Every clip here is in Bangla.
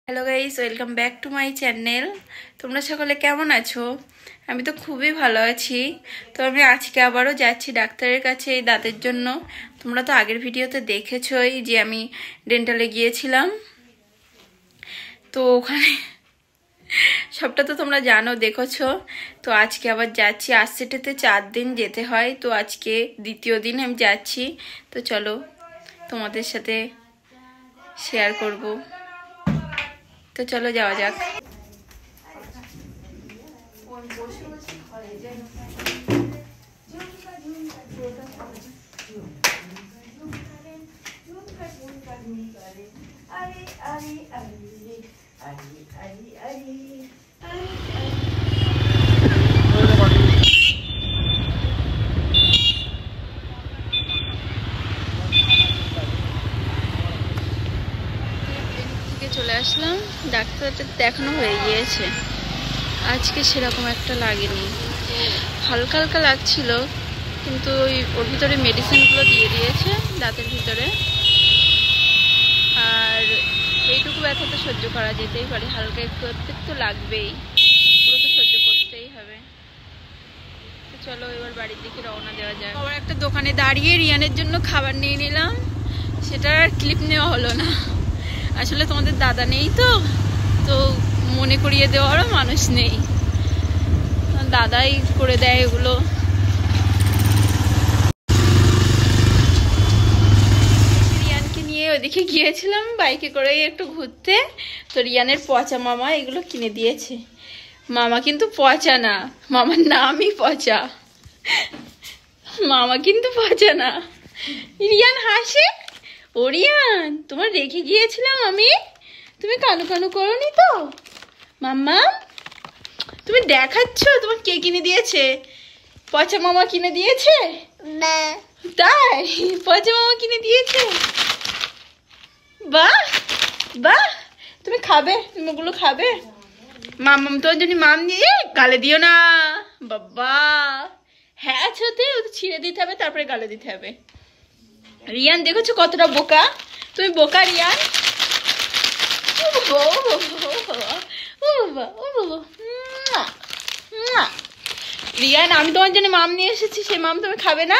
Hello guys, welcome back to my channel. তোমরা সকলে কেমন আছো? আমি তো খুবই ভালো আছি। তো আমি আজকে আবারও যাচ্ছি ডাক্তারের কাছে এই দাঁতের জন্য। তোমরা তো আগের ভিডিওতে দেখেছোই যে আমি ডেন্টালে গিয়েছিলাম, তো ওখানে সবটা তো তোমরা জানো, দেখেছো। তো আজকে আবার যাচ্ছি, আসছেটাতে 4 দিন যেতে হয়, তো আজকে দ্বিতীয় দিন আমি যাচ্ছি। তো চলো তোমাদের সাথে শেয়ার করব। তো চলো যাওয়া যাক। চলে আসলাম, ডাক্তারটা দেখানো হয়ে গিয়েছে। আজকে সেরকম একটা লাগেনি, হালকা হালকা লাগছিল, কিন্তু ওর ভিতরে মেডিসিনগুলো দিয়ে দিয়েছে দাঁতের ভিতরে। আর এইটুকু ব্যথা তো সহ্য করা যেতেই পারে, হালকা একটু একটু লাগবেই, পুরো তো সহ্য করতেই হবে। তো চলো এবার বাড়ির দিকে রওনা দেওয়া যায়। আবার একটা দোকানে দাঁড়িয়ে রিয়ানের জন্য খাবার নিয়ে নিলাম, সেটার আর ক্লিপ নেওয়া হলো না। আসলে তোমাদের দাদা নেই, তো মনে করিয়ে দেওয়ারও মানুষ নেই, দাদাই করে দেয় এগুলো। রিয়ানকে নিয়ে ওদিকে গিয়েছিলাম বাইকে করেই একটু ঘুরতে। তো রিয়ানের পচা মামা এগুলো কিনে দিয়েছে। মামা কিন্তু পচা না, মামার নামই পচা, মামা কিন্তু পচা না। রিয়ান হাসে। ও রিয়ান, তোমার রেখে গিয়েছিলাম আমি, তুমি কানু কানু করোনি তো? মাম্মা তুমি দেখাচ্ছ তোমার কে কিনে দিয়েছে? পচা মামা কিনে দিয়েছে? তাই পচা মামা কিনে দিয়েছে? বাহ বাহ, তুমি খাবে? তুমি ওগুলো খাবে? মাম্মাম তোমার জন্য মাম নিয়ে গালে দিও না বাবা। হ্যাঁ ছোতে ছিঁড়ে দিতে হবে, তারপরে গালে দিতে হবে। রিয়ান দেখেছো কতটা বোকা? তুমি বোকা রিয়ান। রিয়ান, আমি তোমার জন্য মাম নিয়ে এসেছি, সেই মাম তুমি খাবে না?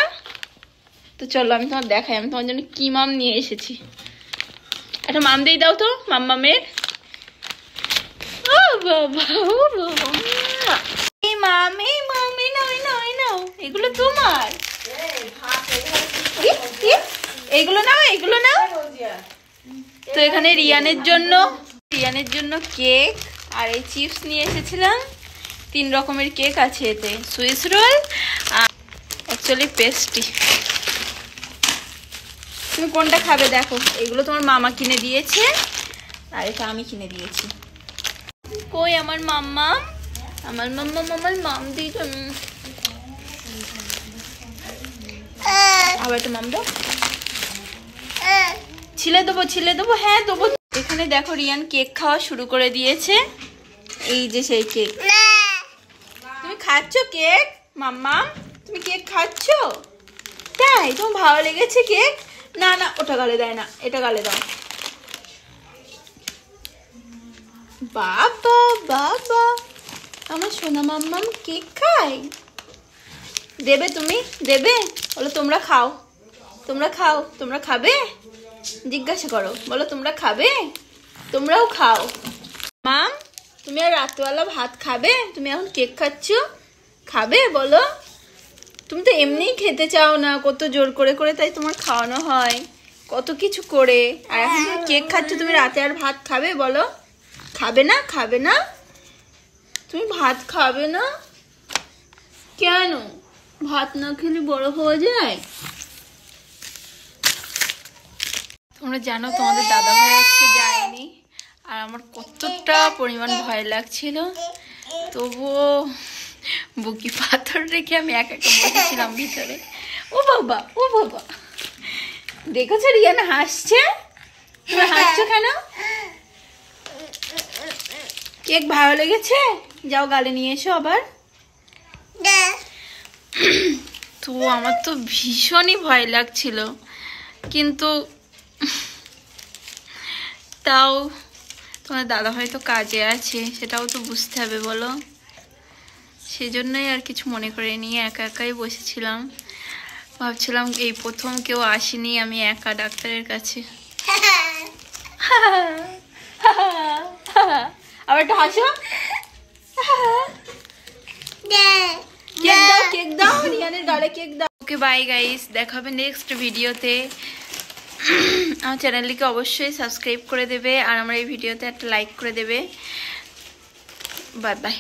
তো চলো আমি তোমার দেখাই আমি তোমার জন্য কি মাম নিয়ে এসেছি। একটা মাম দিয়ে দাও তো মাম্মামের। এগুলো তোমার, এগুলো নাও, এগুলো নাও। তো এখানে রিয়ানের জন্য কেক আর এই চিপস নিয়ে এসেছিলাম। 3 রকমের কেক আছে এতে, সুইস রোল আর অ্যাকচুয়ালি পেস্ট্রি। তুমি কোনটা খাবে দেখো? এগুলো তোমার মামা কিনে দিয়েছে আর এটা আমি কিনে দিয়েছি। কই আমার মাম্মা? আমার মাম দিয়েছে। আবার একটা মাম দাও। ছিলে দেবো, হ্যাঁ দেবো। এখানে দেখো রিয়ান কেক খাওয়া শুরু করে দিয়েছে। এই যে সেই কেক। তুমি খাচ্ছ কেক? মাম্মা তুমি কেক খাচ্ছ? তাই তোমার ভালো লেগেছে কেক? না না, ওটা গালে দেয় না, এটা গালে দাও। বাবা বাবা, আমার সোনা মাম্মাম কেক খায়। দেবে তুমি? দেবে? বলো তোমরা খাও, তোমরা খাও, তোমরা খাবে? জিজ্ঞাসা করো, বলো তোমরা খাবে? তোমরাও খাও। মাম তুমি আর রাতবেলা ভাত খাবে? তুমি এখন কেক খাচ্ছ, খাবে বলো? তুমি তো এমনিই খেতে চাও না, কত জোর করে করে তাই তোমার খাওয়ানো হয়, কত কিছু করে। আর এখন তুমি কেক খাচ্ছ, তুমি রাতে আর ভাত খাবে বলো? খাবে না? খাবে না? তুমি ভাত খাবে না কেন? ভাত না খেলে বড় হওয়া যায়? তোমরা জানো তোমাদের দাদা ভাই আজকে যায়নি, আর আমার কতটা পরিমাণ ভয় লাগছিল, তবুও বুকি পাথর রেখে আমি একা একা বসেছিলাম ভিতরে। ও বাবা, ও বাবা, দেখেছো রিয়ান হাসছে? তুমি হাসছো কেন? কেক ভালো লেগেছে? যাও গালে নিয়ে এসো আবার। তো আমার তো ভীষণই ভয় লাগছিল, কিন্তু তাও তোমার দাদা হয়তো কাজে আছে, সেটাও তো বুঝতে হবে বলো। সেজন্যই আর কিছু মনে করে নিয়ে একা একাই বসেছিলাম, ভাবছিলাম এই প্রথম কেউ আসেনি, আমি একা ডাক্তারের কাছে। আবার একটু হাসো। কেক দাও, রিয়ানের গালে কেক দাও। ওকে বাই গাইস, দেখা হবে নেক্সট ভিডিওতে। আমার চ্যানেলটিকে অবশ্যই সাবস্ক্রাইব করে দেবে আর আমার এই ভিডিওতে একটা লাইক করে দেবে। Bye bye.